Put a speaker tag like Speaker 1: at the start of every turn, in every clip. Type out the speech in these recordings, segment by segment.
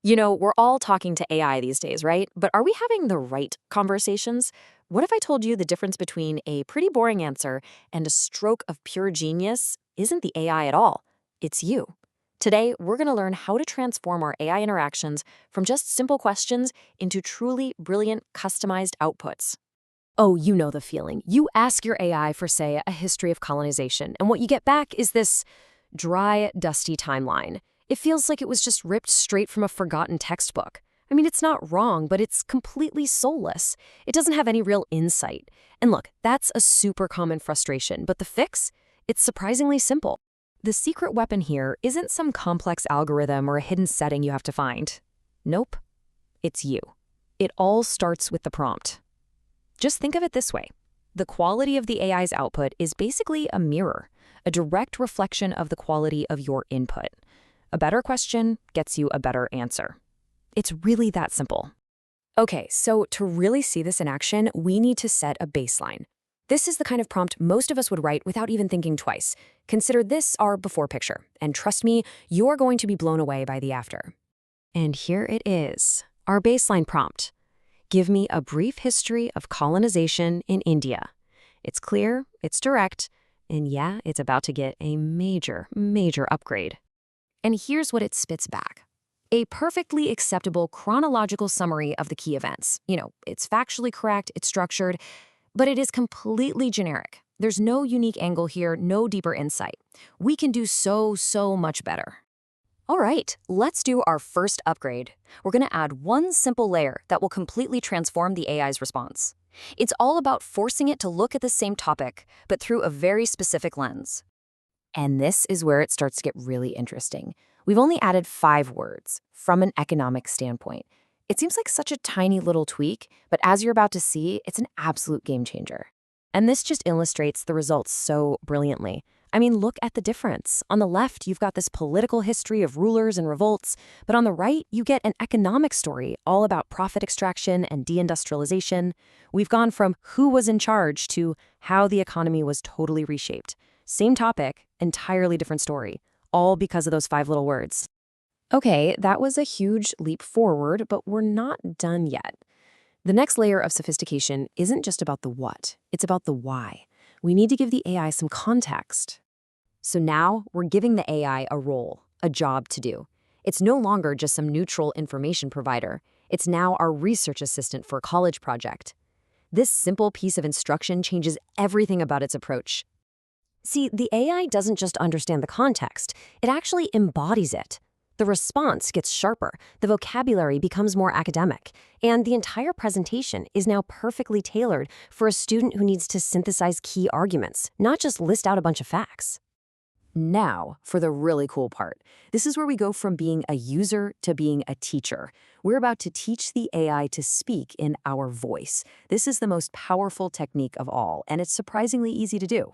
Speaker 1: We're all talking to AI these days, right? But are we having the right conversations? What if I told you the difference between a pretty boring answer and a stroke of pure genius isn't the AI at all? It's you. Today, we're going to learn how to transform our AI interactions from just simple questions into truly brilliant, customized outputs.
Speaker 2: Oh, you know the feeling. You ask your AI for, say, a history of colonization, and what you get back is this dry, dusty timeline. It feels like it was just ripped straight from a forgotten textbook. I mean, it's not wrong, but it's completely soulless. It doesn't have any real insight. And look, that's a super common frustration, but the fix? It's surprisingly simple. The secret weapon here isn't some complex algorithm or a hidden setting you have to find. Nope, it's you. It all starts with the prompt. Just think of it this way. The quality of the AI's output is basically a mirror, a direct reflection of the quality of your input. A better question gets you a better answer. It's really that simple. Okay, so to really see this in action, we need to set a baseline. This is the kind of prompt most of us would write without even thinking twice. Consider this our before picture, and trust me, you're going to be blown away by the after. And here it is, our baseline prompt. Give me a brief history of colonization in India. It's clear, it's direct, and yeah, it's about to get a major, major upgrade. And here's what it spits back. A perfectly acceptable chronological summary of the key events. It's factually correct, it's structured, but it is completely generic. There's no unique angle here, no deeper insight. We can do so much better. All right, let's do our first upgrade. We're going to add one simple layer that will completely transform the AI's response. It's all about forcing it to look at the same topic, but through a very specific lens. And this is where it starts to get really interesting. We've only added 5 words from an economic standpoint. It seems like such a tiny little tweak, but as you're about to see, it's an absolute game changer. And this just illustrates the results so brilliantly. I mean, look at the difference. On the left, you've got this political history of rulers and revolts, but on the right, you get an economic story all about profit extraction and deindustrialization. We've gone from who was in charge to how the economy was totally reshaped. Same topic, entirely different story, all because of those 5 little words. Okay, that was a huge leap forward, but we're not done yet. The next layer of sophistication isn't just about the what, it's about the why. We need to give the AI some context. So now we're giving the AI a role, a job to do. It's no longer just some neutral information provider. It's now our research assistant for a college project. This simple piece of instruction changes everything about its approach. See, the AI doesn't just understand the context, it actually embodies it. The response gets sharper, the vocabulary becomes more academic, and the entire presentation is now perfectly tailored for a student who needs to synthesize key arguments, not just list out a bunch of facts. Now, for the really cool part. This is where we go from being a user to being a teacher. We're about to teach the AI to speak in our voice. This is the most powerful technique of all, and it's surprisingly easy to do.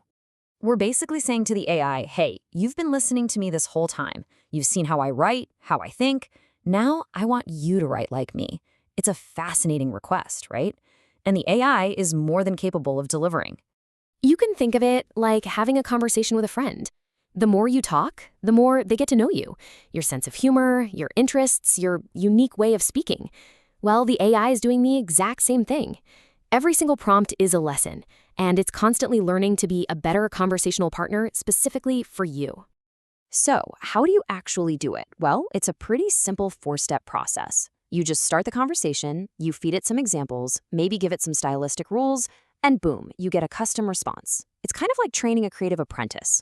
Speaker 2: We're basically saying to the AI, hey, you've been listening to me this whole time. You've seen how I write, how I think. Now I want you to write like me. It's a fascinating request, right? And the AI is more than capable of delivering. You can think of it like having a conversation with a friend. The more you talk, the more they get to know you. Your sense of humor, your interests, your unique way of speaking. Well, the AI is doing the exact same thing. Every single prompt is a lesson, and it's constantly learning to be a better conversational partner specifically for you. So, how do you actually do it? Well, it's a pretty simple 4-step process. You just start the conversation, you feed it some examples, maybe give it some stylistic rules, and boom, you get a custom response. It's kind of like training a creative apprentice.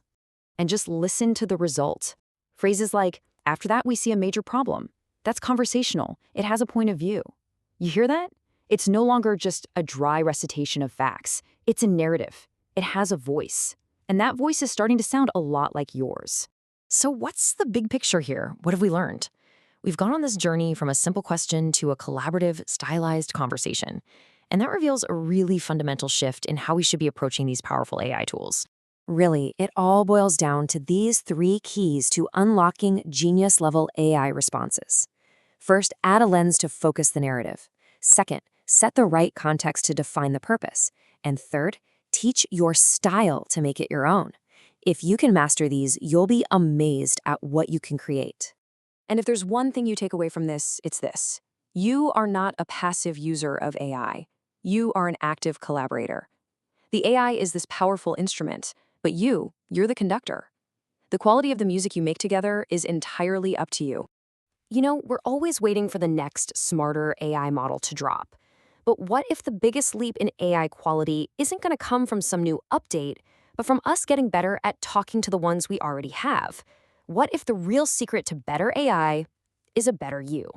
Speaker 2: And just listen to the result. Phrases like, after that we see a major problem. That's conversational. It has a point of view. You hear that? It's no longer just a dry recitation of facts. It's a narrative. It has a voice. And that voice is starting to sound a lot like yours. So what's the big picture here? What have we learned? We've gone on this journey from a simple question to a collaborative, stylized conversation. And that reveals a really fundamental shift in how we should be approaching these powerful AI tools. Really, it all boils down to these 3 keys to unlocking genius-level AI responses. First, add a lens to focus the narrative. Second, set the right context to define the purpose. And third, teach your style to make it your own. If you can master these, you'll be amazed at what you can create.
Speaker 1: And if there's one thing you take away from this, it's this. You are not a passive user of AI. You are an active collaborator. The AI is this powerful instrument, but you're the conductor. The quality of the music you make together is entirely up to you.
Speaker 2: You know, we're always waiting for the next smarter AI model to drop. But what if the biggest leap in AI quality isn't going to come from some new update, but from us getting better at talking to the ones we already have? What if the real secret to better AI is a better you?